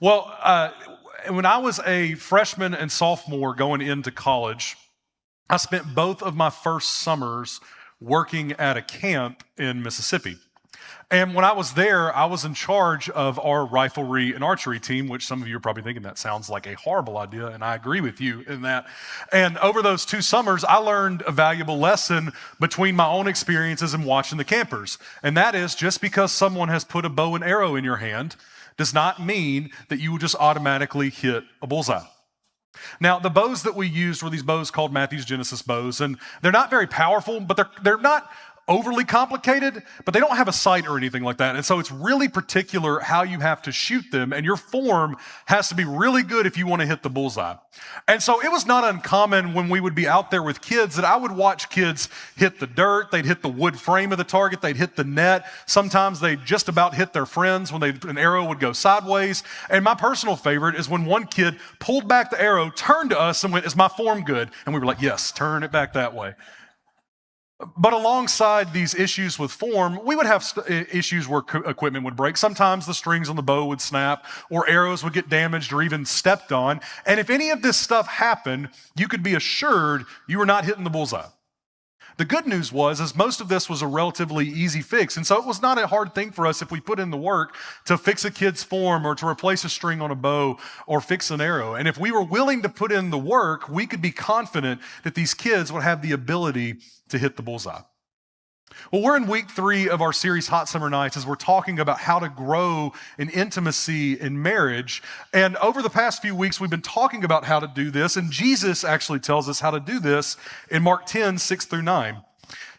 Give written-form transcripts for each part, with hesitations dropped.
Well, when I was a freshman and sophomore going into college, I spent both of my first summers working at a camp in Mississippi. And when I was there, I was in charge of our riflery and archery team, which some of you are probably thinking that sounds like a horrible idea, and I agree with you in that. And over those 2 summers, I learned a valuable lesson between my own experiences and watching the campers. And that is just because someone has put a bow and arrow in your hand does not mean that you will just automatically hit a bullseye. Now, the bows that we used were these bows called Matthew's Genesis bows, and they're not very powerful, but they're not overly complicated, but they don't have a sight or anything like that. And so it's really particular how you have to shoot them, and your form has to be really good if you want to hit the bullseye. And so it was not uncommon when we would be out there with kids that I would watch kids hit the dirt, they'd hit the wood frame of the target, they'd hit the net. Sometimes they'd just about hit their friends when an arrow would go sideways. And my personal favorite is when one kid pulled back the arrow, turned to us and went, "Is my form good?" And we were like, "Yes, turn it back that way." But alongside these issues with form, we would have issues where equipment would break. Sometimes the strings on the bow would snap, or arrows would get damaged or even stepped on. And if any of this stuff happened, you could be assured you were not hitting the bullseye. The good news is most of this was a relatively easy fix. And so it was not a hard thing for us if we put in the work to fix a kid's form or to replace a string on a bow or fix an arrow. And if we were willing to put in the work, we could be confident that these kids would have the ability to hit the bullseye. Well, we're in week 3 of our series, Hot Summer Nights, as we're talking about how to grow in intimacy in marriage. And over the past few weeks, we've been talking about how to do this. And Jesus actually tells us how to do this in Mark 10, 6 through 9.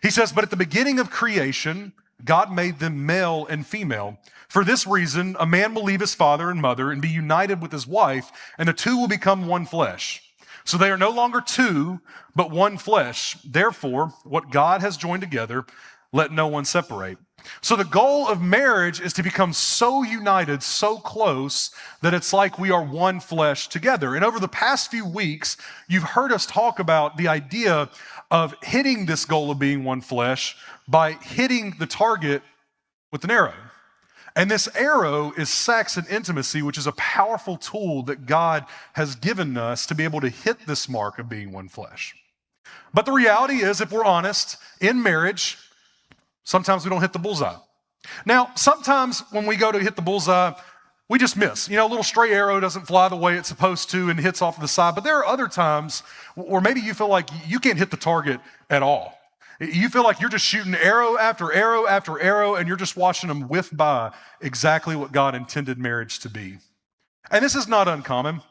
He says, "But at the beginning of creation, God made them male and female. For this reason, a man will leave his father and mother and be united with his wife, and the two will become one flesh. So they are no longer two, but one flesh. Therefore, what God has joined together, let no one separate." So the goal of marriage is to become so united, so close, that it's like we are one flesh together. And over the past few weeks, you've heard us talk about the idea of hitting this goal of being one flesh by hitting the target with an arrow. And this arrow is sex and intimacy, which is a powerful tool that God has given us to be able to hit this mark of being one flesh. But the reality is, if we're honest, in marriage, sometimes we don't hit the bullseye. Now, sometimes when we go to hit the bullseye, we just miss. You know, a little stray arrow doesn't fly the way it's supposed to and hits off the side. But there are other times where maybe you feel like you can't hit the target at all. You feel like you're just shooting arrow after arrow after arrow, and you're just watching them whiff by exactly what God intended marriage to be. And this is not uncommon.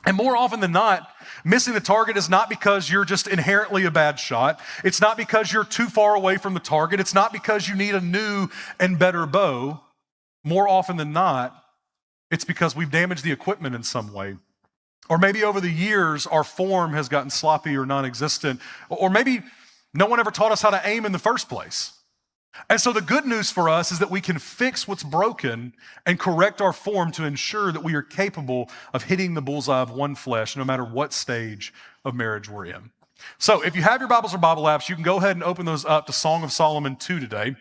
And more often than not, missing the target is not because you're just inherently a bad shot. It's not because you're too far away from the target. It's not because you need a new and better bow. More often than not, it's because we've damaged the equipment in some way. Or maybe over the years, our form has gotten sloppy or non-existent. Or maybe no one ever taught us how to aim in the first place. And so the good news for us is that we can fix what's broken and correct our form to ensure that we are capable of hitting the bullseye of one flesh, no matter what stage of marriage we're in. So if you have your Bibles or Bible apps, you can go ahead and open those up to Song of Solomon 2 today.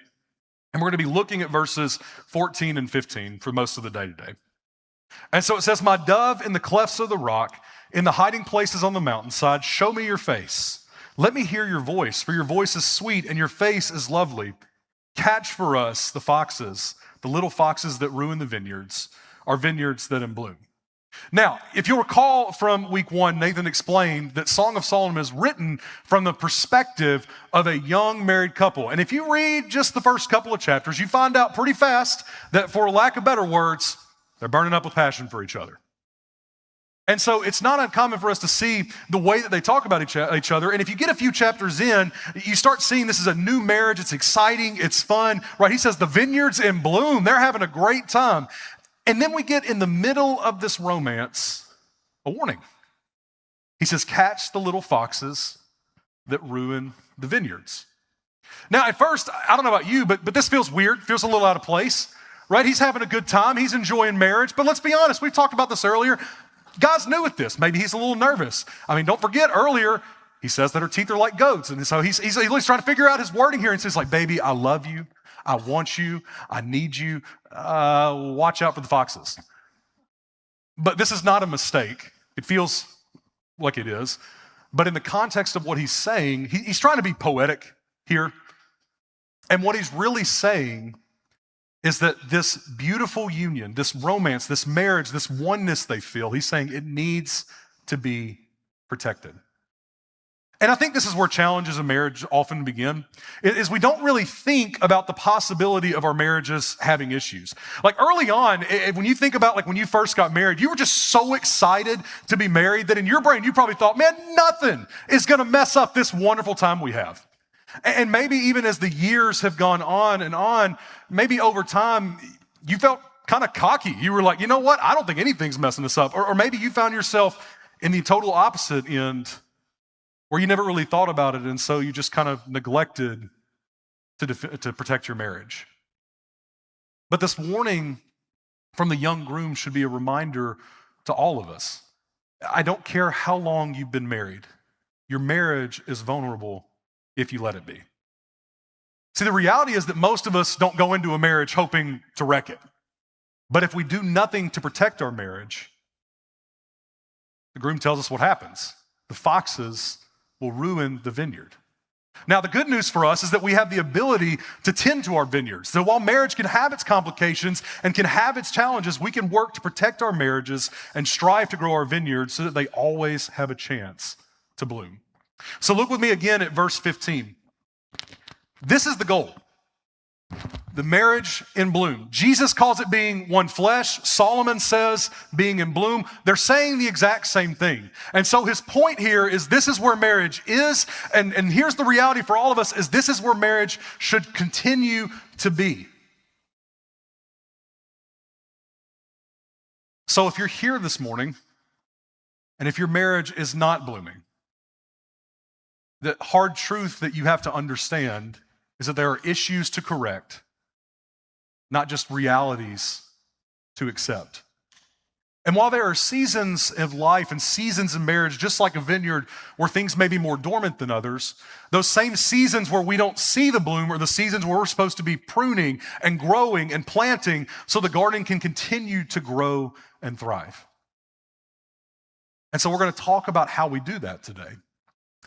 And we're going to be looking at verses 14 and 15 for most of the day today. And so it says, "My dove in the clefts of the rock, in the hiding places on the mountainside, show me your face. Let me hear your voice, for your voice is sweet and your face is lovely. Catch for us the foxes, the little foxes that ruin the vineyards, our vineyards that in bloom." Now, if you'll recall from week 1, Nathan explained that Song of Solomon is written from the perspective of a young married couple. And if you read just the first couple of chapters, you find out pretty fast that, for lack of better words, they're burning up with passion for each other. And so it's not uncommon for us to see the way that they talk about each other. And if you get a few chapters in, you start seeing this is a new marriage. It's exciting. It's fun, right? He says the vineyard's in bloom. They're having a great time. And then we get in the middle of this romance a warning. He says, "Catch the little foxes that ruin the vineyards." Now, at first, I don't know about you, but this feels weird, feels a little out of place, right? He's having a good time. He's enjoying marriage. But let's be honest. We've talked about this earlier. God's new at this. Maybe he's a little nervous. I mean, don't forget earlier, he says that her teeth are like goats. And so he's trying to figure out his wording here. And says like, "Baby, I love you. I want you. I need you. Watch out for the foxes." But this is not a mistake. It feels like it is. But in the context of what he's saying, he's trying to be poetic here. And what he's really saying is that this beautiful union, this romance, this marriage, this oneness they feel, he's saying it needs to be protected. And I think this is where challenges in marriage often begin, is we don't really think about the possibility of our marriages having issues. Like early on, when you think about like when you first got married, you were just so excited to be married that in your brain, you probably thought, man, nothing is gonna mess up this wonderful time we have. And maybe even as the years have gone on and on, maybe over time, you felt kind of cocky. You were like, you know what? I don't think anything's messing this up. Or maybe you found yourself in the total opposite end where you never really thought about it, and so you just kind of neglected to protect your marriage. But this warning from the young groom should be a reminder to all of us. I don't care how long you've been married. Your marriage is vulnerable if you let it be. See, the reality is that most of us don't go into a marriage hoping to wreck it. But if we do nothing to protect our marriage, the groom tells us what happens. The foxes will ruin the vineyard. Now, the good news for us is that we have the ability to tend to our vineyards. So while marriage can have its complications and can have its challenges, we can work to protect our marriages and strive to grow our vineyards so that they always have a chance to bloom. So look with me again at verse 15. This is the goal. The marriage in bloom. Jesus calls it being one flesh. Solomon says being in bloom. They're saying the exact same thing. And so his point here is this is where marriage is. And here's the reality for all of us is this is where marriage should continue to be. So if you're here this morning and if your marriage is not blooming, the hard truth that you have to understand is that there are issues to correct, not just realities to accept. And while there are seasons of life and seasons in marriage, just like a vineyard where things may be more dormant than others, those same seasons where we don't see the bloom are the seasons where we're supposed to be pruning and growing and planting so the garden can continue to grow and thrive. And so we're going to talk about how we do that today.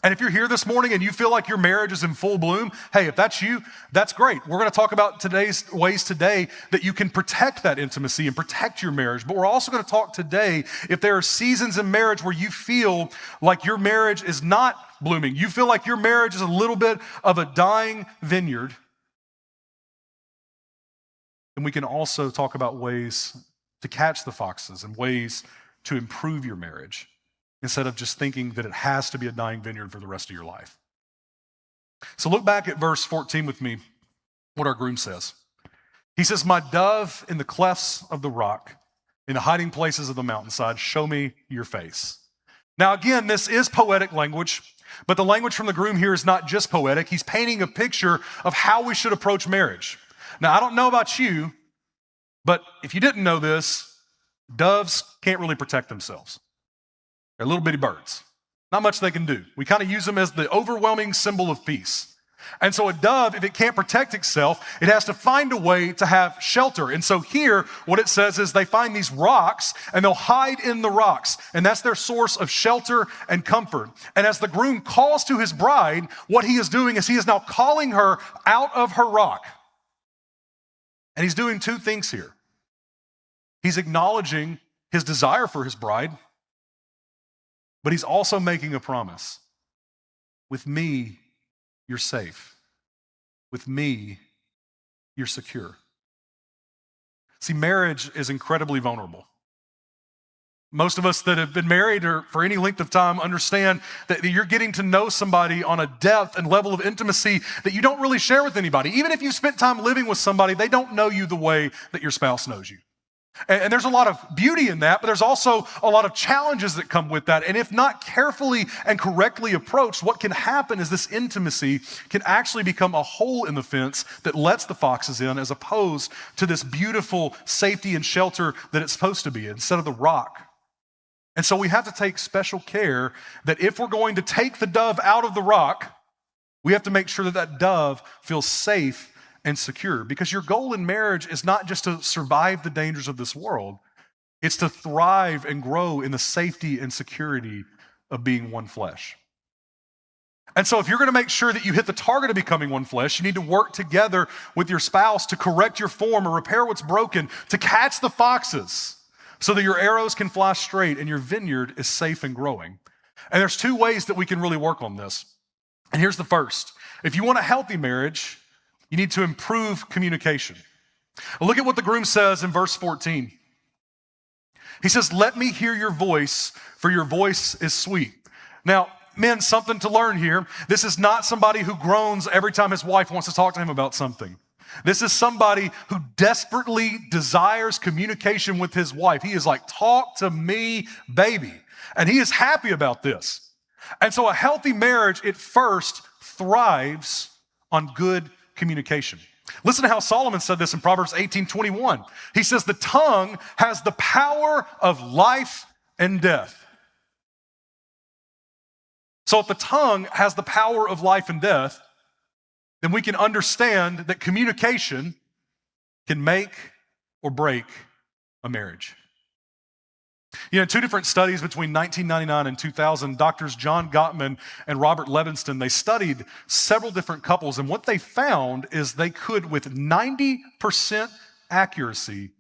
And if you're here this morning and you feel like your marriage is in full bloom, hey, if that's you, that's great. We're going to talk about today's ways today that you can protect that intimacy and protect your marriage. But we're also going to talk today if there are seasons in marriage where you feel like your marriage is not blooming. You feel like your marriage is a little bit of a dying vineyard. And we can also talk about ways to catch the foxes and ways to improve your marriage, instead of just thinking that it has to be a dying vineyard for the rest of your life. So look back at verse 14 with me, what our groom says. He says, my dove in the clefts of the rock, in the hiding places of the mountainside, show me your face. Now again, this is poetic language, but the language from the groom here is not just poetic. He's painting a picture of how we should approach marriage. Now I don't know about you, but if you didn't know this, doves can't really protect themselves. They're little bitty birds. Not much they can do. We kind of use them as the overwhelming symbol of peace. And so a dove, if it can't protect itself, it has to find a way to have shelter. And so here, what it says is they find these rocks and they'll hide in the rocks. And that's their source of shelter and comfort. And as the groom calls to his bride, what he is doing is he is now calling her out of her rock. And he's doing two things here. He's acknowledging his desire for his bride, but he's also making a promise. With me, you're safe. With me, you're secure. See, marriage is incredibly vulnerable. Most of us that have been married or for any length of time understand that you're getting to know somebody on a depth and level of intimacy that you don't really share with anybody. Even if you've spent time living with somebody, they don't know you the way that your spouse knows you. And there's a lot of beauty in that, but there's also a lot of challenges that come with that. And if not carefully and correctly approached, what can happen is this intimacy can actually become a hole in the fence that lets the foxes in, as opposed to this beautiful safety and shelter that it's supposed to be instead of the rock. And so we have to take special care that if we're going to take the dove out of the rock, we have to make sure that that dove feels safe and secure, because your goal in marriage is not just to survive the dangers of this world. It's to thrive and grow in the safety and security of being one flesh. And so if you're going to make sure that you hit the target of becoming one flesh, you need to work together with your spouse to correct your form or repair what's broken, to catch the foxes so that your arrows can fly straight and your vineyard is safe and growing. And there's two ways that we can really work on this. And here's the first. If you want a healthy marriage, you need to improve communication. Look at what the groom says in verse 14. He says, "Let me hear your voice, for your voice is sweet." Now, men, something to learn here. This is not somebody who groans every time his wife wants to talk to him about something. This is somebody who desperately desires communication with his wife. He is like, "Talk to me, baby." And he is happy about this. And so a healthy marriage, it first thrives on good communication. Listen to how Solomon said this in Proverbs 18:21. He says, "The tongue has the power of life and death." So if the tongue has the power of life and death, then we can understand that communication can make or break a marriage. You know, two different studies between 1999 and 2000, doctors John Gottman and Robert Levinston, they studied several different couples, and what they found is they could, with 90% accuracy,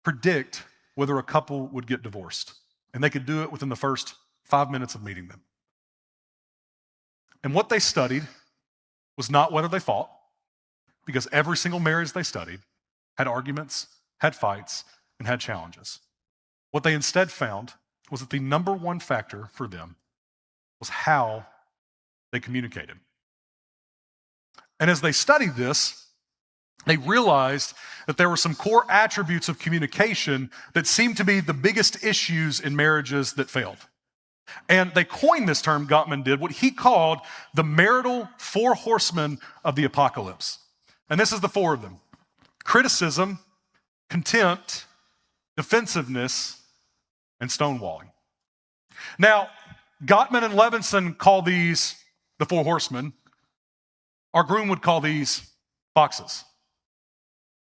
predict whether a couple would get divorced. And they could do it within the first 5 minutes of meeting them. And what they studied was not whether they fought, because every single marriage they studied had arguments, had fights, and had challenges. What they instead found was that the number one factor for them was how they communicated. And as they studied this, they realized that there were some core attributes of communication that seemed to be the biggest issues in marriages that failed. And they coined this term, Gottman did, what he called the marital four horsemen of the apocalypse. And this is the four of them: criticism, contempt, defensiveness, and stonewalling. Now, Gottman and Levinson call these the four horsemen. Our groom would call these foxes.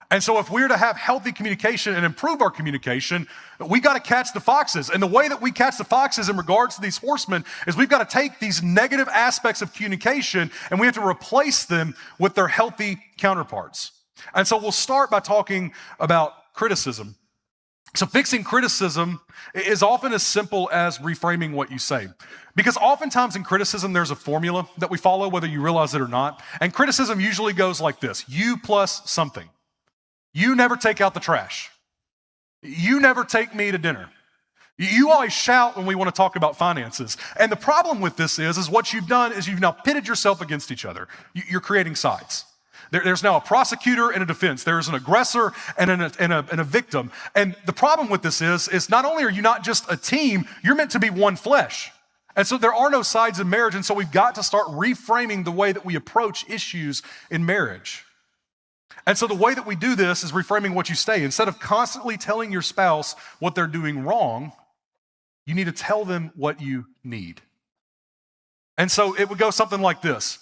And so if we're to have healthy communication and improve our communication, we got to catch the foxes. And the way that we catch the foxes in regards to these horsemen is we've got to take these negative aspects of communication and we have to replace them with their healthy counterparts. And so we'll start by talking about criticism. So fixing criticism is often as simple as reframing what you say. Because oftentimes in criticism, there's a formula that we follow, whether you realize it or not. And criticism usually goes like this: you plus something. You never take out the trash. You never take me to dinner. You always shout when we want to talk about finances. And the problem with this is what you've done is you've now pitted yourself against each other. You're creating sides. There's now a prosecutor and a defense. There's an aggressor and a victim. And the problem with this is not only are you not just a team, you're meant to be one flesh. And so there are no sides in marriage. And so we've got to start reframing the way that we approach issues in marriage. And so the way that we do this is reframing what you say. Instead of constantly telling your spouse what they're doing wrong, you need to tell them what you need. And so it would go something like this: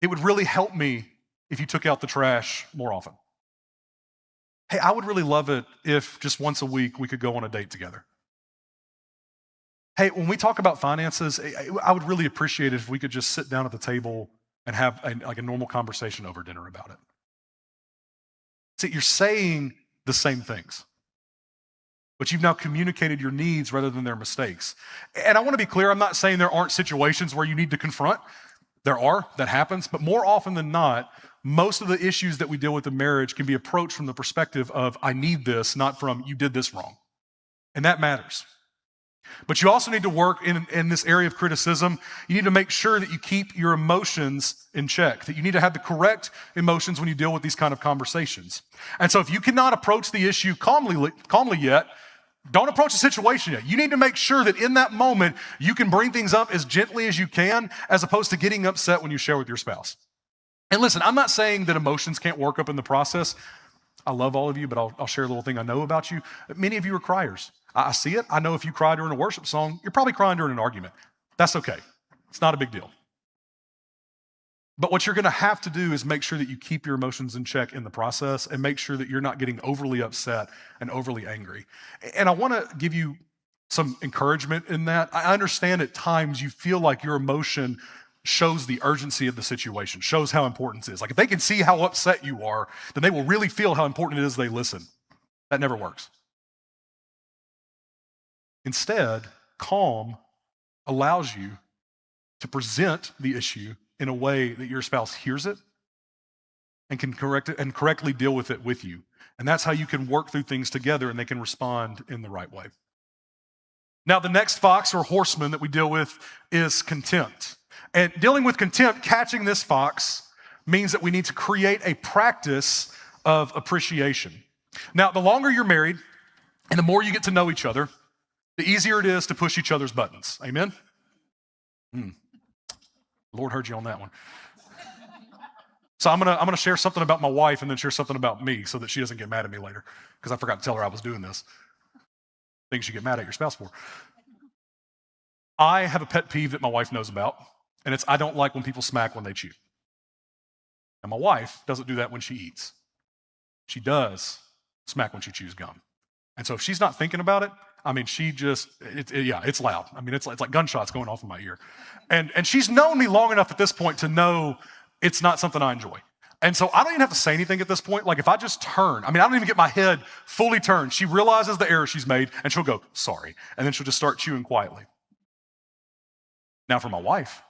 it would really help me if you took out the trash more often. Hey, I would really love it if just once a week we could go on a date together. Hey, when we talk about finances, I would really appreciate it if we could just sit down at the table and have a normal conversation over dinner about it. See, you're saying the same things, but you've now communicated your needs rather than their mistakes. And I want to be clear, I'm not saying there aren't situations where you need to confront. There are, that happens, but more often than not, most of the issues that we deal with in marriage can be approached from the perspective of, I need this, not from, you did this wrong. And that matters. But you also need to work in this area of criticism. You need to make sure that you keep your emotions in check, that you need to have the correct emotions when you deal with these kind of conversations. And so if you cannot approach the issue calmly yet, don't approach the situation yet. You need to make sure that in that moment, you can bring things up as gently as you can, as opposed to getting upset when you share with your spouse. And listen, I'm not saying that emotions can't work up in the process. I love all of you, but I'll share a little thing I know about you. Many of you are criers. I see it. I know if you cry during a worship song, you're probably crying during an argument. That's okay. It's not a big deal. But what you're gonna have to do is make sure that you keep your emotions in check in the process and make sure that you're not getting overly upset and overly angry. And I wanna give you some encouragement in that. I understand at times you feel like your emotion shows the urgency of the situation, shows how important it is. Like if they can see how upset you are, then they will really feel how important it is they listen. That never works. Instead, calm allows you to present the issue in a way that your spouse hears it and can correct it and correctly deal with it with you. And that's how you can work through things together and they can respond in the right way. Now, the next fox or horseman that we deal with is contempt. And dealing with contempt, catching this fox, means that we need to create a practice of appreciation. Now, the longer you're married and the more you get to know each other, the easier it is to push each other's buttons. Amen? Lord heard you on that one. So I'm gonna share something about my wife and then share something about me so that she doesn't get mad at me later, because I forgot to tell her I was doing this. Things you get mad at your spouse for. I have a pet peeve that my wife knows about, and it's I don't like when people smack when they chew. And my wife doesn't do that when she eats. She does smack when she chews gum. And so if she's not thinking about it, I mean, she just, it's loud. I mean, it's like gunshots going off in my ear. And she's known me long enough at this point to know it's not something I enjoy. And so I don't even have to say anything at this point. Like if I just turn, I don't even get my head fully turned. She realizes the error she's made and she'll go, sorry. And then she'll just start chewing quietly. Now for my wife,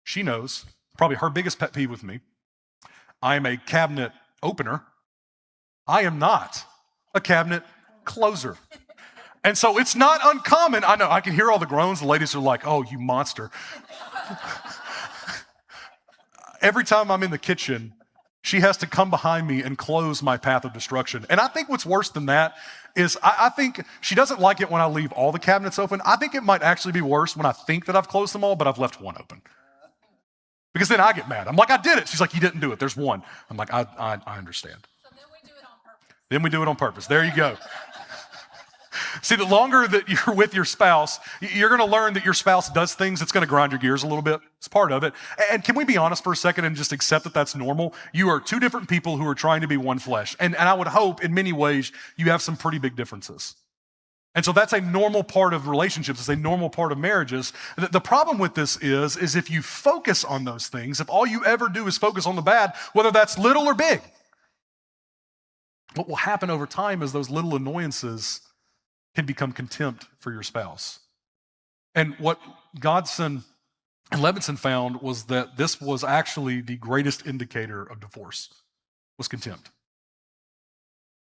she knows probably her biggest pet peeve with me. I am a cabinet opener. I am not a cabinet closer. And so it's not uncommon. I know, I can hear all the groans. The ladies are like, oh, you monster. Every time I'm in the kitchen, she has to come behind me and close my path of destruction. And I think what's worse than that is I think she doesn't like it when I leave all the cabinets open. I think it might actually be worse when I think that I've closed them all, but I've left one open. Because then I get mad. I'm like, I did it. She's like, you didn't do it. There's one. I'm like, I understand. So then we do it on purpose. Then we do it on purpose. There you go. See, the longer that you're with your spouse, you're going to learn that your spouse does things that's going to grind your gears a little bit. It's part of it. And can we be honest for a second and just accept that that's normal? You are two different people who are trying to be one flesh. And I would hope in many ways you have some pretty big differences. And so that's a normal part of relationships. It's a normal part of marriages. The problem with this is if you focus on those things, if all you ever do is focus on the bad, whether that's little or big, what will happen over time is those little annoyances can become contempt for your spouse. And what Godson and Levinson found was that this was actually the greatest indicator of divorce, was contempt.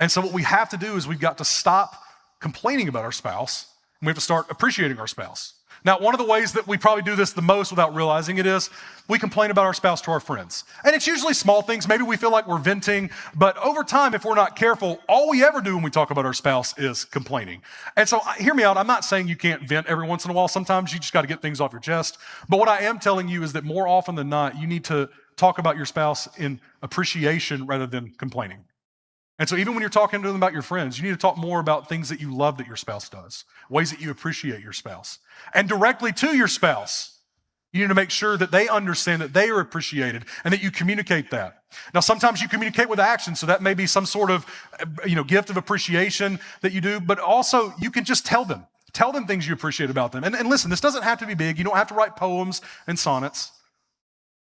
And so what we have to do is we've got to stop complaining about our spouse, and we have to start appreciating our spouse. Now, one of the ways that we probably do this the most without realizing it is we complain about our spouse to our friends. And it's usually small things. Maybe we feel like we're venting, but over time, if we're not careful, all we ever do when we talk about our spouse is complaining. And so hear me out. I'm not saying you can't vent every once in a while. Sometimes you just got to get things off your chest. But what I am telling you is that more often than not, you need to talk about your spouse in appreciation rather than complaining. And so even when you're talking to them about your friends, you need to talk more about things that you love that your spouse does, ways that you appreciate your spouse. And directly to your spouse, you need to make sure that they understand that they are appreciated and that you communicate that. Now, sometimes you communicate with action, so that may be some sort of gift of appreciation that you do, but also you can just tell them things you appreciate about them. And listen, this doesn't have to be big. You don't have to write poems and sonnets,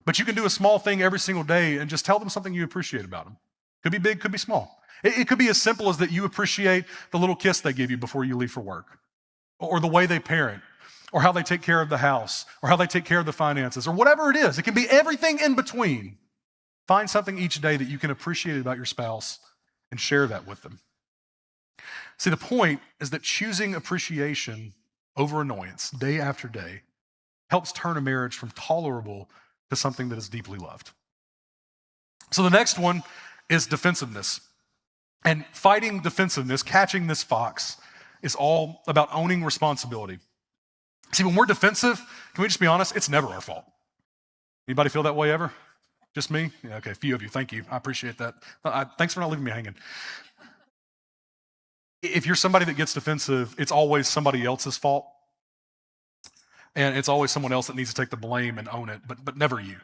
but you can do a small thing every single day and just tell them something you appreciate about them. Could be big, could be small. It could be as simple as that you appreciate the little kiss they give you before you leave for work, or the way they parent, or how they take care of the house, or how they take care of the finances, or whatever it is. It can be everything in between. Find something each day that you can appreciate about your spouse and share that with them. See, the point is that choosing appreciation over annoyance day after day helps turn a marriage from tolerable to something that is deeply loved. So the next one is defensiveness. And fighting defensiveness, catching this fox, is all about owning responsibility. See, when we're defensive, can we just be honest? It's never our fault. Anybody feel that way ever? Just me? Yeah, okay, a few of you. Thank you. I appreciate that. Thanks for not leaving me hanging. If you're somebody that gets defensive, it's always somebody else's fault. And it's always someone else that needs to take the blame and own it, but never you.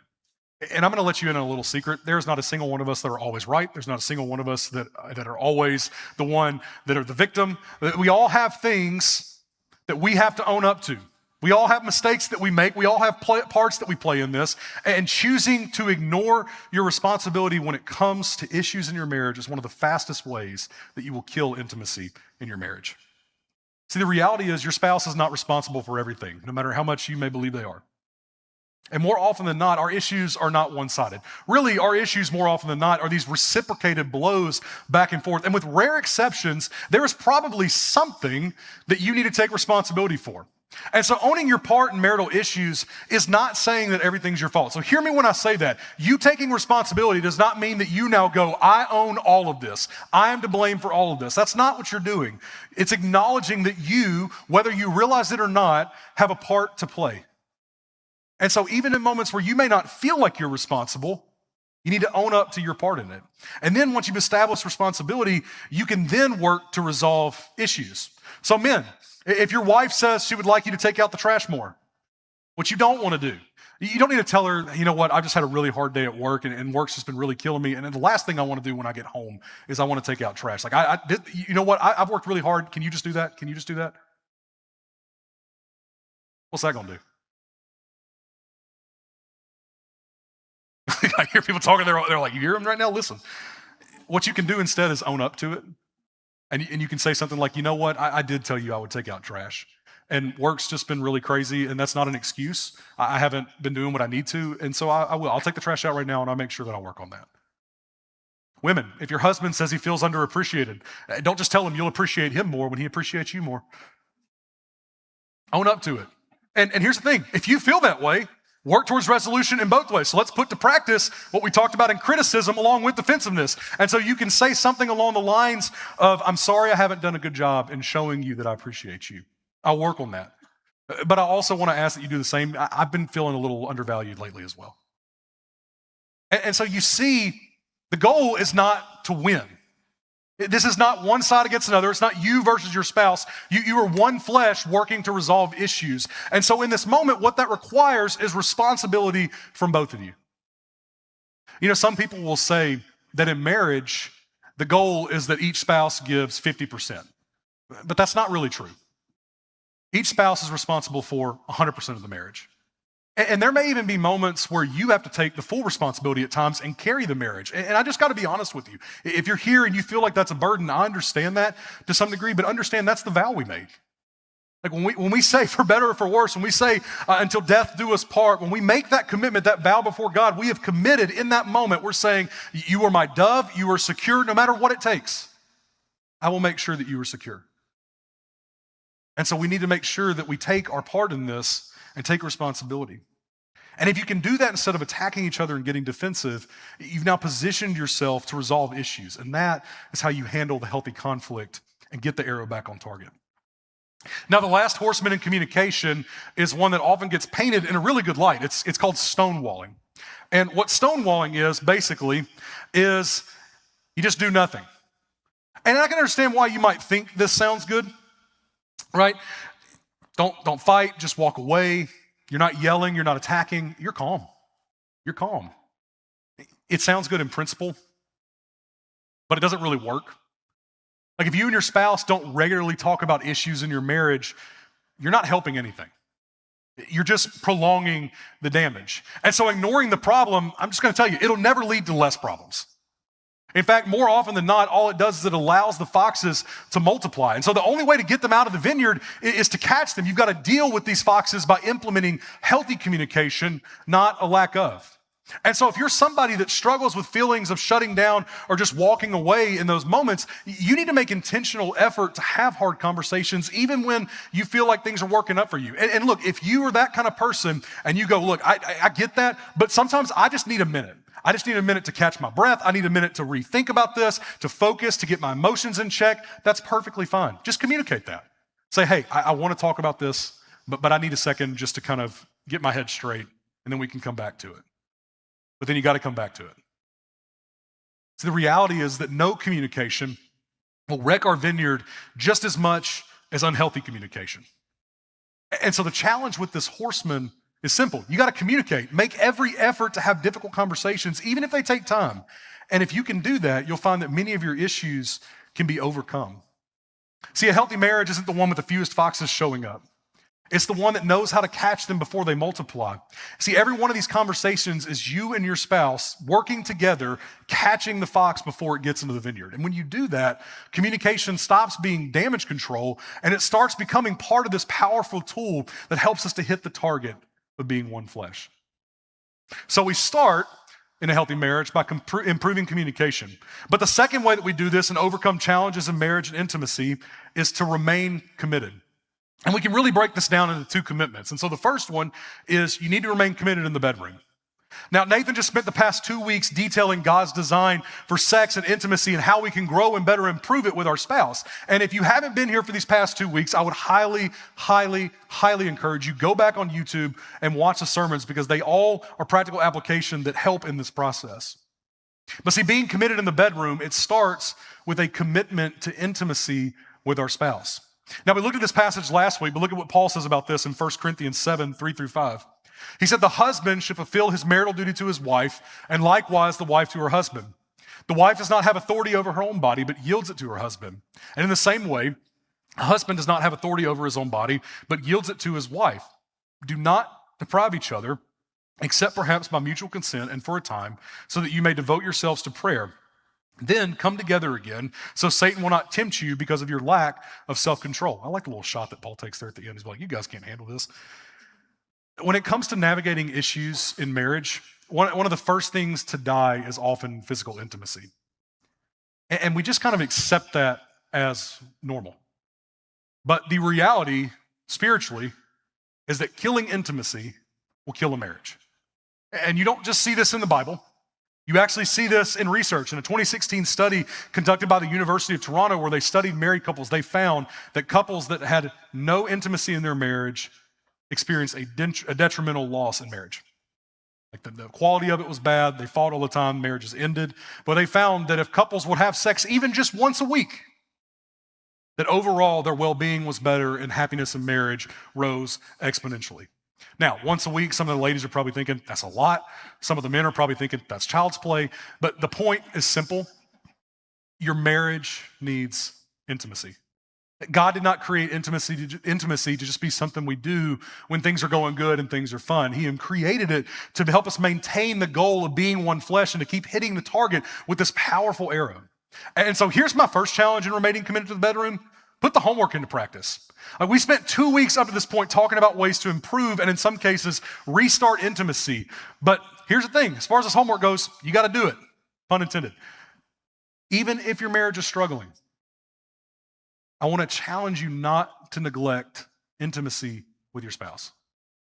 And I'm going to let you in on a little secret. There's not a single one of us that are always right. There's not a single one of us that are always the one that are the victim. We all have things that we have to own up to. We all have mistakes that we make. We all have parts that we play in this. And choosing to ignore your responsibility when it comes to issues in your marriage is one of the fastest ways that you will kill intimacy in your marriage. See, the reality is your spouse is not responsible for everything, no matter how much you may believe they are. And more often than not, our issues are not one-sided. Really, our issues more often than not are these reciprocated blows back and forth. And with rare exceptions, there is probably something that you need to take responsibility for. And so owning your part in marital issues is not saying that everything's your fault. So hear me when I say that. You taking responsibility does not mean that you now go, I own all of this. I am to blame for all of this. That's not what you're doing. It's acknowledging that you, whether you realize it or not, have a part to play. And so even in moments where you may not feel like you're responsible, you need to own up to your part in it. And then once you've established responsibility, you can then work to resolve issues. So men, if your wife says she would like you to take out the trash more, what you don't want to do, you don't need to tell her, you know what, I just had a really hard day at work and work's just been really killing me. And the last thing I want to do when I get home is I want to take out trash. Like, you know what, I've worked really hard. Can you just do that? Can you just do that? What's that going to do? I hear people talking, they're like, you hear them right now? Listen, what you can do instead is own up to it. And you can say something like, you know what, I did tell you I would take out trash. And work's just been really crazy, and that's not an excuse. I haven't been doing what I need to, and so I will. I'll take the trash out right now, and I'll make sure that I'll work on that. Women, if your husband says he feels underappreciated, don't just tell him you'll appreciate him more when he appreciates you more. Own up to it. And here's the thing, if you feel that way, work towards resolution in both ways. So let's put to practice what we talked about in criticism along with defensiveness. And so you can say something along the lines of, I'm sorry I haven't done a good job in showing you that I appreciate you. I'll work on that. But I also want to ask that you do the same. I've been feeling a little undervalued lately as well. And so you see, the goal is not to win. This is not one side against another. It's not you versus your spouse. You are one flesh working to resolve issues. And so in this moment, what that requires is responsibility from both of you. You know, some people will say that in marriage, the goal is that each spouse gives 50%. But that's not really true. Each spouse is responsible for 100% of the marriage. And there may even be moments where you have to take the full responsibility at times and carry the marriage. And I just got to be honest with you. If you're here and you feel like that's a burden, I understand that to some degree, but understand that's the vow we make. Like when we say for better or for worse, when we say until death do us part, when we make that commitment, that vow before God, we have committed in that moment. We're saying, you are my dove, you are secure no matter what it takes. I will make sure that you are secure. And so we need to make sure that we take our part in this and take responsibility. And if you can do that instead of attacking each other and getting defensive, you've now positioned yourself to resolve issues. And that is how you handle the healthy conflict and get the arrow back on target. Now, the last horseman in communication is one that often gets painted in a really good light. It's called stonewalling. And what stonewalling is, basically, is you just do nothing. And I can understand why you might think this sounds good, right? Don't fight, just walk away. You're not yelling, you're not attacking, you're calm. You're calm. It sounds good in principle, but it doesn't really work. Like if you and your spouse don't regularly talk about issues in your marriage, you're not helping anything. You're just prolonging the damage. And so ignoring the problem, I'm just gonna tell you, it'll never lead to less problems. In fact, more often than not, all it does is it allows the foxes to multiply. And so the only way to get them out of the vineyard is to catch them. You've got to deal with these foxes by implementing healthy communication, not a lack of. And so if you're somebody that struggles with feelings of shutting down or just walking away in those moments, you need to make intentional effort to have hard conversations, even when you feel like things are working up for you. And look, if you are that kind of person and you go, look, I get that, but sometimes I just need a minute. I just need a minute to catch my breath. I need a minute to rethink about this, to focus, to get my emotions in check. That's perfectly fine. Just communicate that. Say, hey, I want to talk about this, but I need a second just to kind of get my head straight, and then we can come back to it. But then you got to come back to it. So the reality is that no communication will wreck our vineyard just as much as unhealthy communication. And so the challenge with this horseman is simple. You got to communicate. Make every effort to have difficult conversations, even if they take time. And if you can do that, you'll find that many of your issues can be overcome. See, a healthy marriage isn't the one with the fewest foxes showing up. It's the one that knows how to catch them before they multiply. See, every one of these conversations is you and your spouse working together, catching the fox before it gets into the vineyard. And when you do that, communication stops being damage control and it starts becoming part of this powerful tool that helps us to hit the target of being one flesh. So we start in a healthy marriage by improving communication. But the second way that we do this and overcome challenges in marriage and intimacy is to remain committed. And we can really break this down into two commitments. And so the first one is you need to remain committed in the bedroom. Now, Nathan just spent the past 2 weeks detailing God's design for sex and intimacy and how we can grow and better improve it with our spouse. And if you haven't been here for these past 2 weeks, I would highly, highly, highly encourage you, go back on YouTube and watch the sermons because they all are practical application that help in this process. But see, being committed in the bedroom, it starts with a commitment to intimacy with our spouse. Now, we looked at this passage last week, but look at what Paul says about this in 1 Corinthians 7, 3-5. He said, the husband should fulfill his marital duty to his wife, and likewise the wife to her husband. The wife does not have authority over her own body, but yields it to her husband. And in the same way, a husband does not have authority over his own body, but yields it to his wife. Do not deprive each other, except perhaps by mutual consent and for a time, so that you may devote yourselves to prayer. Then come together again, so Satan will not tempt you because of your lack of self-control. I like the little shot that Paul takes there at the end. He's like, you guys can't handle this. When it comes to navigating issues in marriage, one of the first things to die is often physical intimacy. And we just kind of accept that as normal. But the reality, spiritually, is that killing intimacy will kill a marriage. And you don't just see this in the Bible. You actually see this in research. In a 2016 study conducted by the University of Toronto where they studied married couples, they found that couples that had no intimacy in their marriage experienced a detrimental loss in marriage. Like the quality of it was bad, they fought all the time, marriages ended. But they found that if couples would have sex even just once a week, that overall their well-being was better and happiness in marriage rose exponentially. Now, once a week, some of the ladies are probably thinking, that's a lot. Some of the men are probably thinking, that's child's play. But the point is simple. Your marriage needs intimacy. God did not create intimacy to just be something we do when things are going good and things are fun. He created it to help us maintain the goal of being one flesh and to keep hitting the target with this powerful arrow. And so here's my first challenge in remaining committed to the bedroom. Put the homework into practice. We spent 2 weeks up to this point talking about ways to improve and in some cases restart intimacy. But here's the thing, as far as this homework goes, you got to do it, pun intended. Even if your marriage is struggling, I want to challenge you not to neglect intimacy with your spouse.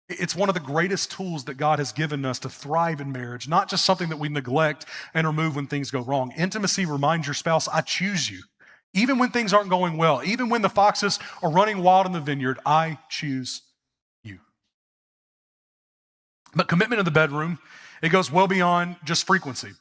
It's one of the greatest tools that God has given us to thrive in marriage, not just something that we neglect and remove when things go wrong. Intimacy reminds your spouse, I choose you. Even when things aren't going well, even when the foxes are running wild in the vineyard, I choose you. But commitment in the bedroom, it goes well beyond just frequency.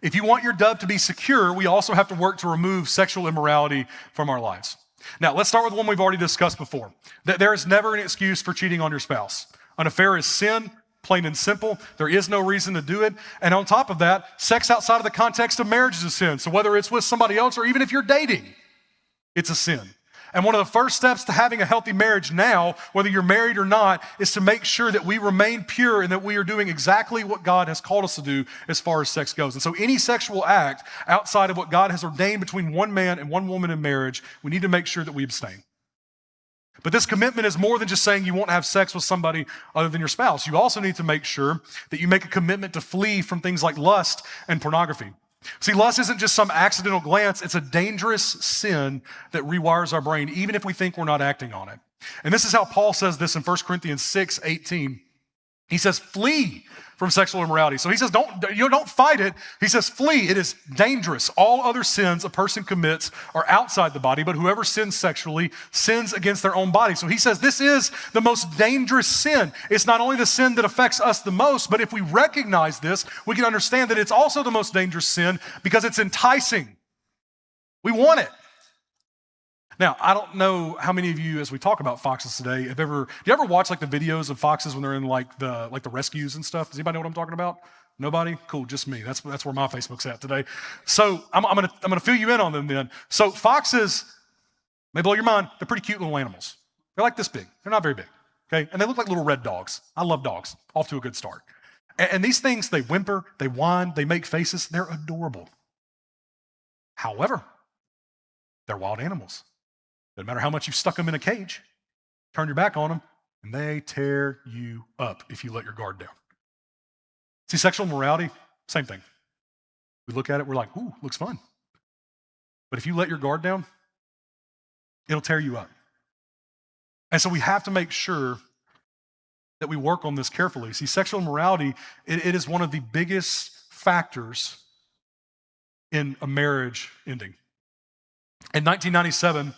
If you want your dove to be secure, we also have to work to remove sexual immorality from our lives. Now, let's start with one we've already discussed before. That there is never an excuse for cheating on your spouse. An affair is sin, plain and simple. There is no reason to do it. And on top of that, sex outside of the context of marriage is a sin. So whether it's with somebody else or even if you're dating, it's a sin. And one of the first steps to having a healthy marriage now, whether you're married or not, is to make sure that we remain pure and that we are doing exactly what God has called us to do as far as sex goes. And so any sexual act outside of what God has ordained between one man and one woman in marriage, we need to make sure that we abstain. But this commitment is more than just saying you won't have sex with somebody other than your spouse. You also need to make sure that you make a commitment to flee from things like lust and pornography. See, lust isn't just some accidental glance. It's a dangerous sin that rewires our brain, even if we think we're not acting on it. And this is how Paul says this in 1 Corinthians 6:18. He says, flee from sexual immorality. So he says, don't fight it. He says, flee. It is dangerous. All other sins a person commits are outside the body, but whoever sins sexually sins against their own body. So he says, this is the most dangerous sin. It's not only the sin that affects us the most, but if we recognize this, we can understand that it's also the most dangerous sin because it's enticing. We want it. Now, I don't know how many of you, as we talk about foxes today, do you ever watch like the videos of foxes when they're in like the rescues and stuff? Does anybody know what I'm talking about? Nobody? Cool, just me. That's where my Facebook's at today. So I'm gonna fill you in on them then. So foxes may blow your mind. They're pretty cute little animals. They're like this big. They're not very big. Okay, and they look like little red dogs. I love dogs. Off to a good start. And these things, they whimper, they whine, they make faces. They're adorable. However, they're wild animals. Doesn't matter how much you've stuck them in a cage, turn your back on them, and they tear you up if you let your guard down. See, sexual immorality, same thing. We look at it, we're like, ooh, looks fun. But if you let your guard down, it'll tear you up. And so we have to make sure that we work on this carefully. See, sexual immorality, it is one of the biggest factors in a marriage ending. In 1997,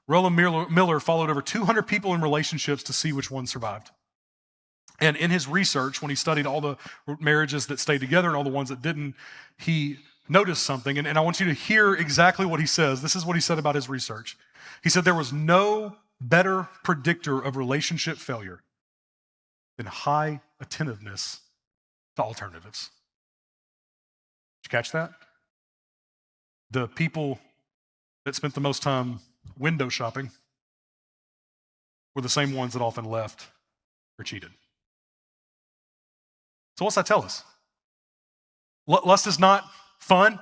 Roland Miller followed over 200 people in relationships to see which one survived. And in his research, when he studied all the marriages that stayed together and all the ones that didn't, he noticed something. And I want you to hear exactly what he says. This is what he said about his research. He said there was no better predictor of relationship failure than high attentiveness to alternatives. Did you catch that? The people that spent the most time window shopping were the same ones that often left or cheated. So what's that tell us? Lust is not fun.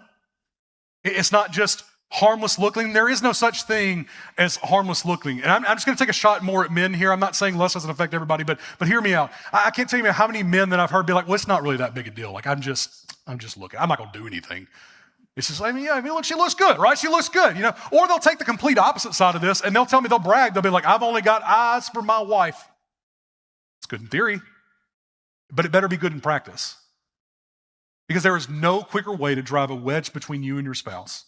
It's not just harmless looking. There is no such thing as harmless looking. And I'm just going to take a shot more at men here. I'm not saying lust doesn't affect everybody, but hear me out. I can't tell you how many men that I've heard be like, well, it's not really that big a deal. Like, I'm just looking. I'm not going to do anything. It's just, look, she looks good, right? She looks good, Or they'll take the complete opposite side of this and they'll tell me, they'll brag. They'll be like, I've only got eyes for my wife. It's good in theory, but it better be good in practice. Because there is no quicker way to drive a wedge between you and your spouse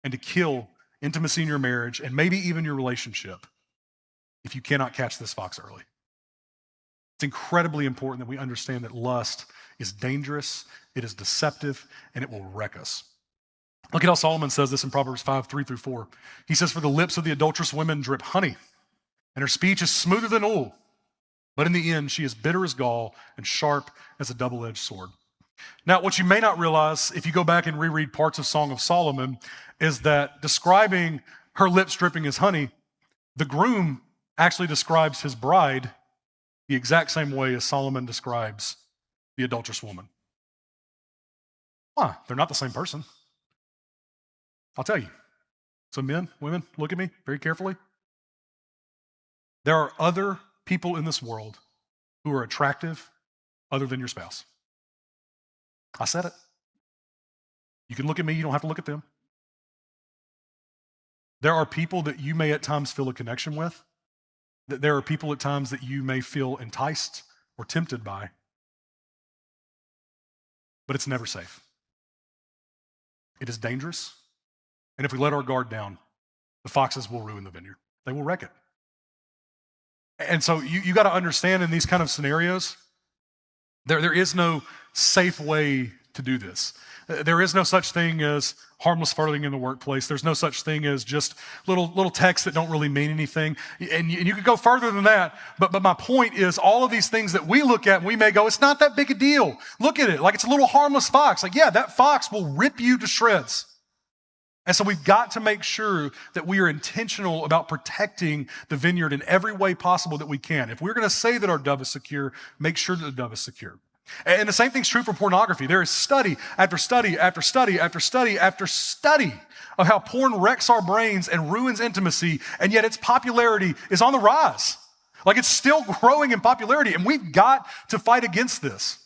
and to kill intimacy in your marriage and maybe even your relationship if you cannot catch this fox early. It's incredibly important that we understand that lust is dangerous, it is deceptive, and it will wreck us. Look at how Solomon says this in Proverbs 5:3-4. He says, for the lips of the adulterous women drip honey, and her speech is smoother than oil. But in the end, she is bitter as gall and sharp as a double-edged sword. Now, what you may not realize, if you go back and reread parts of Song of Solomon, is that describing her lips dripping as honey, the groom actually describes his bride the exact same way as Solomon describes the adulterous woman. Why? They're not the same person. I'll tell you. So men, women, look at me very carefully. There are other people in this world who are attractive other than your spouse. I said it. You can look at me, you don't have to look at them. There are people that you may at times feel a connection with. That there are people at times that you may feel enticed or tempted by. But it's never safe. It is dangerous. And if we let our guard down, the foxes will ruin the vineyard. They will wreck it. And so you got to understand in these kind of scenarios, there is no safe way to do this. There is no such thing as harmless flirting in the workplace. There's no such thing as just little texts that don't really mean anything. And you could go further than that. But my point is all of these things that we look at and we may go, it's not that big a deal. Look at it like it's a little harmless fox. Like, yeah, that fox will rip you to shreds. And so we've got to make sure that we are intentional about protecting the vineyard in every way possible that we can. If we're going to say that our dove is secure, make sure that the dove is secure. And the same thing's true for pornography. There is study after study after study after study after study of how porn wrecks our brains and ruins intimacy, and yet its popularity is on the rise. Like it's still growing in popularity, and we've got to fight against this.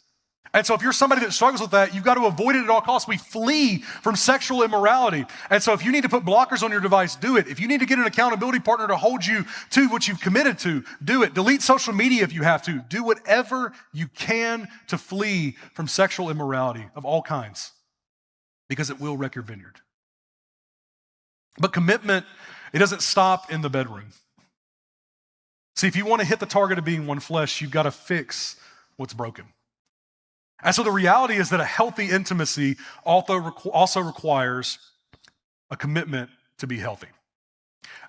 And so if you're somebody that struggles with that, you've got to avoid it at all costs. We flee from sexual immorality. And so if you need to put blockers on your device, do it. If you need to get an accountability partner to hold you to what you've committed to, do it. Delete social media if you have to. Do whatever you can to flee from sexual immorality of all kinds, because it will wreck your vineyard. But commitment, it doesn't stop in the bedroom. See, if you want to hit the target of being one flesh, you've got to fix what's broken. And so the reality is that a healthy intimacy also requires a commitment to be healthy.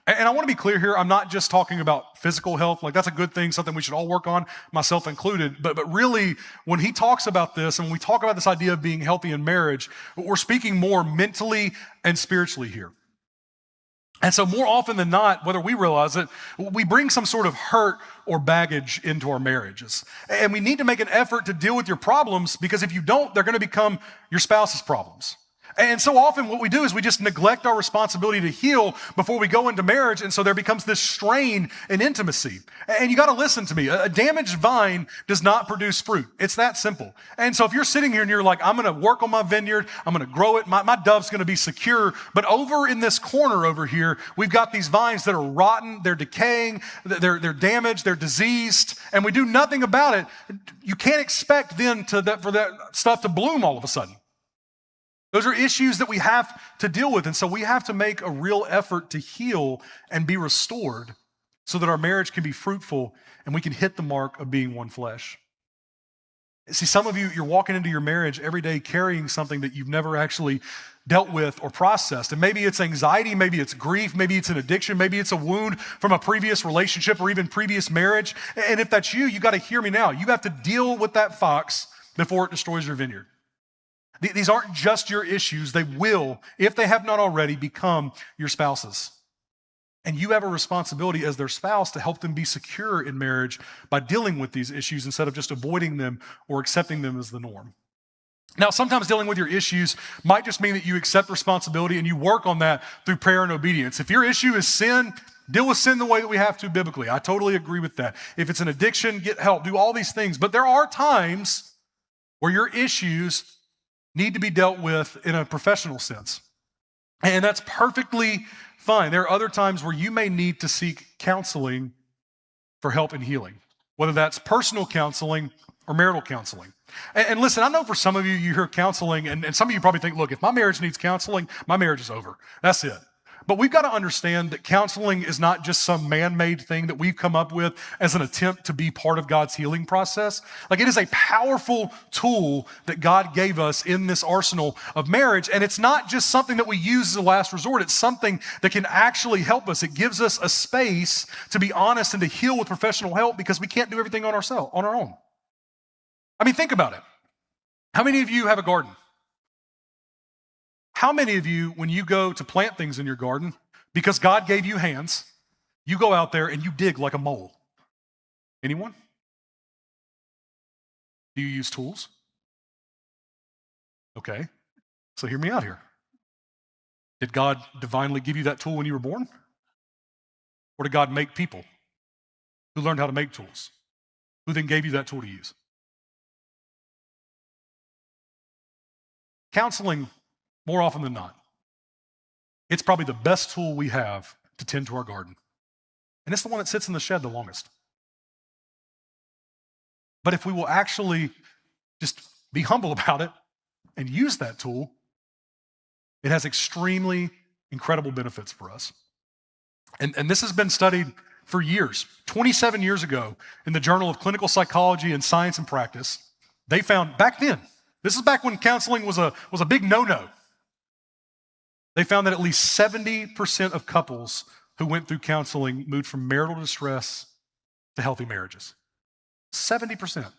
And I want to be clear here, I'm not just talking about physical health. Like, that's a good thing, something we should all work on, myself included. But really, when he talks about this, and when we talk about this idea of being healthy in marriage, we're speaking more mentally and spiritually here. And so more often than not, whether we realize it, we bring some sort of hurt or baggage into our marriages. And we need to make an effort to deal with your problems, because if you don't, they're going to become your spouse's problems. And so often what we do is we just neglect our responsibility to heal before we go into marriage, and so there becomes this strain in intimacy. And you got to listen to me. A damaged vine does not produce fruit. It's that simple. And so if you're sitting here and you're like, I'm going to work on my vineyard, I'm going to grow it, my dove's going to be secure, but over in this corner over here, we've got these vines that are rotten, they're decaying, they're damaged, they're diseased, and we do nothing about it. You can't expect then for that stuff to bloom all of a sudden. Those are issues that we have to deal with. And so we have to make a real effort to heal and be restored so that our marriage can be fruitful and we can hit the mark of being one flesh. See, some of you, you're walking into your marriage every day carrying something that you've never actually dealt with or processed. And maybe it's anxiety, maybe it's grief, maybe it's an addiction, maybe it's a wound from a previous relationship or even previous marriage. And if that's you, you got to hear me now. You have to deal with that fox before it destroys your vineyard. These aren't just your issues. They will, if they have not already, become your spouse's. And you have a responsibility as their spouse to help them be secure in marriage by dealing with these issues instead of just avoiding them or accepting them as the norm. Now, sometimes dealing with your issues might just mean that you accept responsibility and you work on that through prayer and obedience. If your issue is sin, deal with sin the way that we have to biblically. I totally agree with that. If it's an addiction, get help, do all these things. But there are times where your issues need to be dealt with in a professional sense. And that's perfectly fine. There are other times where you may need to seek counseling for help and healing, whether that's personal counseling or marital counseling. And listen, I know for some of you, you hear counseling, and some of you probably think, look, if my marriage needs counseling, my marriage is over. That's it. But we've got to understand that counseling is not just some man-made thing that we've come up with as an attempt to be part of God's healing process. Like, it is a powerful tool that God gave us in this arsenal of marriage. And it's not just something that we use as a last resort. It's something that can actually help us. It gives us a space to be honest and to heal with professional help, because we can't do everything on our own. I mean, think about it. How many of you have a garden? How many of you, when you go to plant things in your garden, because God gave you hands, you go out there and you dig like a mole? Anyone? Do you use tools? Okay, so hear me out here. Did God divinely give you that tool when you were born? Or did God make people who learned how to make tools, who then gave you that tool to use? Counseling, more often than not, it's probably the best tool we have to tend to our garden. And it's the one that sits in the shed the longest. But if we will actually just be humble about it and use that tool, it has extremely incredible benefits for us. And this has been studied for years. 27 years ago, in the Journal of Clinical Psychology and Science and Practice, they found back then, this is back when counseling was a big no-no. They found that at least 70% of couples who went through counseling moved from marital distress to healthy marriages. 70%.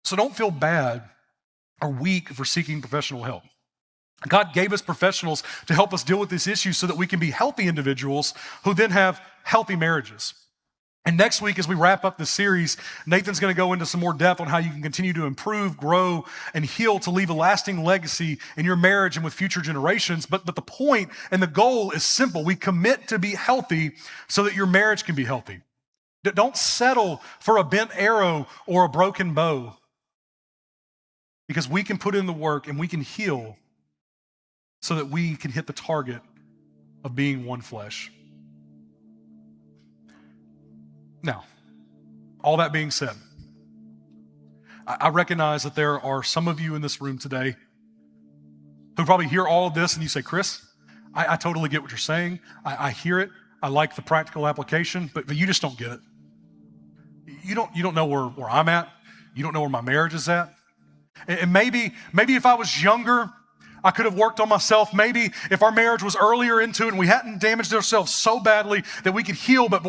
So don't feel bad or weak for seeking professional help. God gave us professionals to help us deal with these issues so that we can be healthy individuals who then have healthy marriages. And next week, as we wrap up this series, Nathan's going to go into some more depth on how you can continue to improve, grow, and heal to leave a lasting legacy in your marriage and with future generations. But the point and the goal is simple. We commit to be healthy so that your marriage can be healthy. Don't settle for a bent arrow or a broken bow, because we can put in the work and we can heal so that we can hit the target of being one flesh. Now, all that being said, I recognize that there are some of you in this room today who probably hear all of this and you say, Chris, I totally get what you're saying. I hear it. I like the practical application, but you just don't get it. You don't know where I'm at. You don't know where my marriage is at. And maybe if I was younger, I could have worked on myself. Maybe if our marriage was earlier into it and we hadn't damaged ourselves so badly that we could heal, but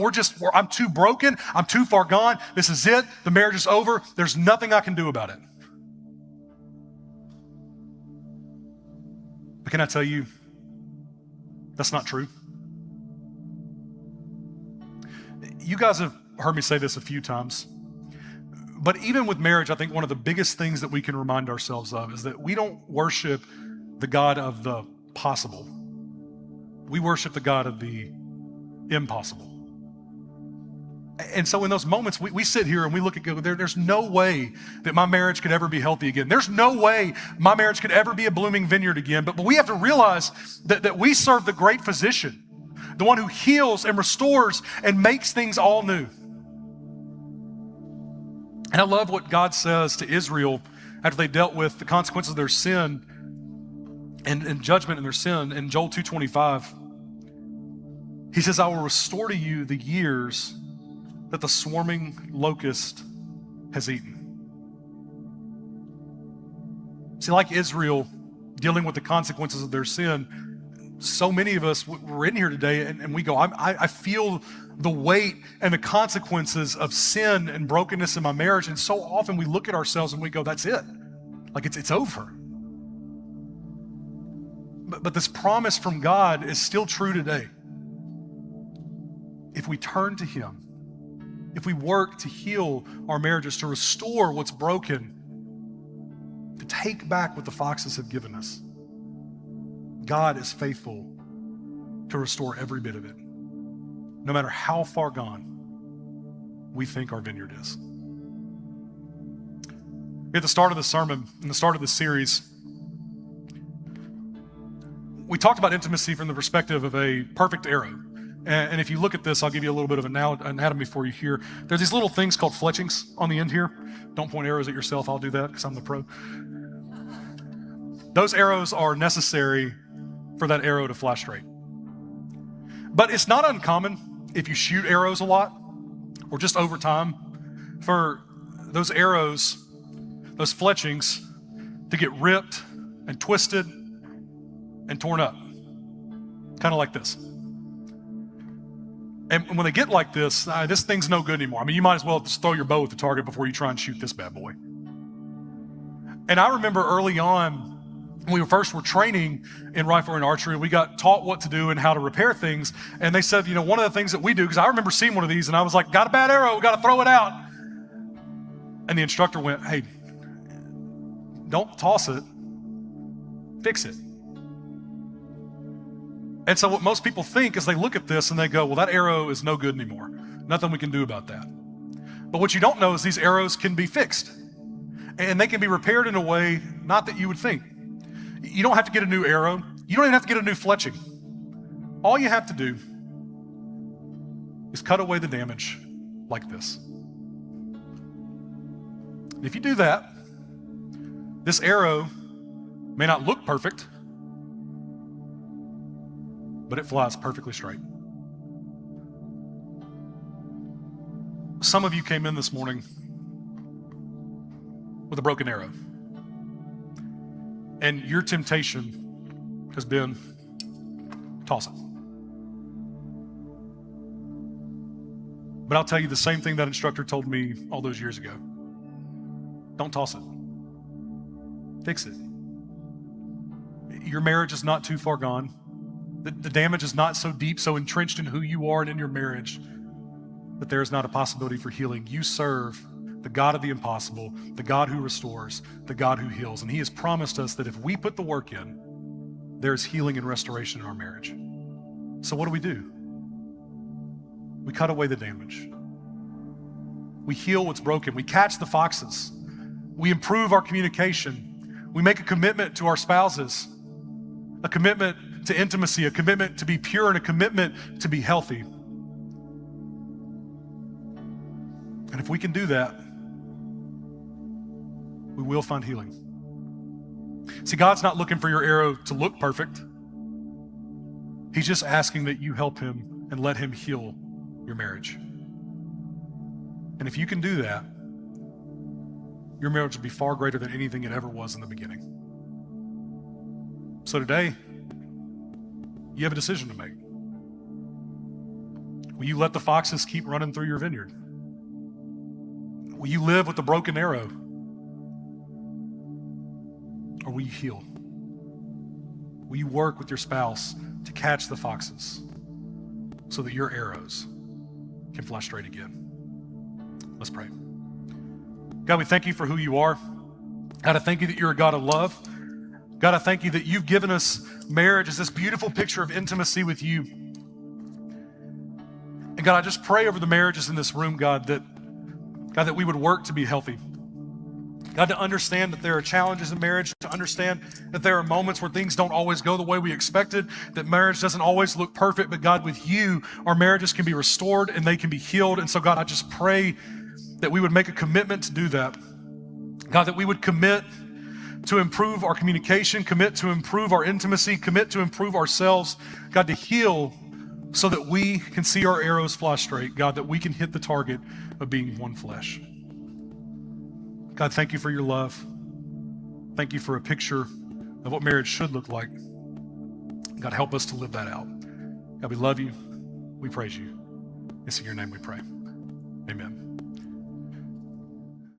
I'm too broken. I'm too far gone. This is it. The marriage is over. There's nothing I can do about it. But can I tell you, that's not true. You guys have heard me say this a few times, but even with marriage, I think one of the biggest things that we can remind ourselves of is that we don't worship the God of the possible. We worship the God of the impossible. And so in those moments, we sit here and we look at God, there's no way that my marriage could ever be healthy again. There's no way my marriage could ever be a blooming vineyard again. But we have to realize that we serve the great physician, the one who heals and restores and makes things all new. And I love what God says to Israel after they dealt with the consequences of their sin and judgment in their sin in Joel 2:25. He says, I will restore to you the years that the swarming locust has eaten. See, like Israel dealing with the consequences of their sin, so many of us, we're in here today and we go, I feel the weight and the consequences of sin and brokenness in my marriage. And so often we look at ourselves and we go, that's it. Like it's over. But this promise from God is still true today. If we turn to Him, if we work to heal our marriages, to restore what's broken, to take back what the foxes have given us, God is faithful to restore every bit of it, no matter how far gone we think our vineyard is. At the start of the sermon, in the start of the series, we talked about intimacy from the perspective of a perfect arrow. And if you look at this, I'll give you a little bit of anatomy for you here. There's these little things called fletchings on the end here. Don't point arrows at yourself. I'll do that because I'm the pro. Those arrows are necessary for that arrow to fly straight. But it's not uncommon if you shoot arrows a lot or just over time for those arrows, those fletchings, to get ripped and twisted and torn up, kind of like this. And when they get like this, this thing's no good anymore. I mean, you might as well just throw your bow at the target before you try and shoot this bad boy. And I remember early on, when we first were training in rifle and archery, we got taught what to do and how to repair things. And they said, one of the things that we do, because I remember seeing one of these and I was like, got a bad arrow, we got to throw it out. And the instructor went, hey, don't toss it, fix it. And so what most people think is they look at this and they go, well, that arrow is no good anymore. Nothing we can do about that. But what you don't know is these arrows can be fixed. And they can be repaired in a way not that you would think. You don't have to get a new arrow. You don't even have to get a new fletching. All you have to do is cut away the damage like this. And if you do that, this arrow may not look perfect, but it flies perfectly straight. Some of you came in this morning with a broken arrow, and your temptation has been, toss it. But I'll tell you the same thing that instructor told me all those years ago. Don't toss it. Fix it. Your marriage is not too far gone. The damage is not so deep, so entrenched in who you are and in your marriage that there is not a possibility for healing. You serve the God of the impossible, the God who restores, the God who heals. And He has promised us that if we put the work in, there's healing and restoration in our marriage. So what do? We cut away the damage. We heal what's broken. We catch the foxes. We improve our communication. We make a commitment to our spouses, a commitment to intimacy, a commitment to be pure, and a commitment to be healthy. And if we can do that, we will find healing. See, God's not looking for your arrow to look perfect. He's just asking that you help Him and let Him heal your marriage. And if you can do that, your marriage will be far greater than anything it ever was in the beginning. So today, you have a decision to make. Will you let the foxes keep running through your vineyard? Will you live with the broken arrow? Or will you heal? Will you work with your spouse to catch the foxes so that your arrows can fly straight again? Let's pray. God, we thank you for who you are. God, I thank you that you're a God of love. God, I thank you that you've given us marriage as this beautiful picture of intimacy with you. And God, I just pray over the marriages in this room, God, that we would work to be healthy. God, to understand that there are challenges in marriage, to understand that there are moments where things don't always go the way we expected, that marriage doesn't always look perfect, but God, with you, our marriages can be restored and they can be healed. And so God, I just pray that we would make a commitment to do that. God, that we would commit to improve our communication, commit to improve our intimacy, commit to improve ourselves, God, to heal so that we can see our arrows fly straight, God, that we can hit the target of being one flesh. God, thank you for your love. Thank you for a picture of what marriage should look like. God, help us to live that out. God, we love you. We praise you. It's in your name we pray. Amen.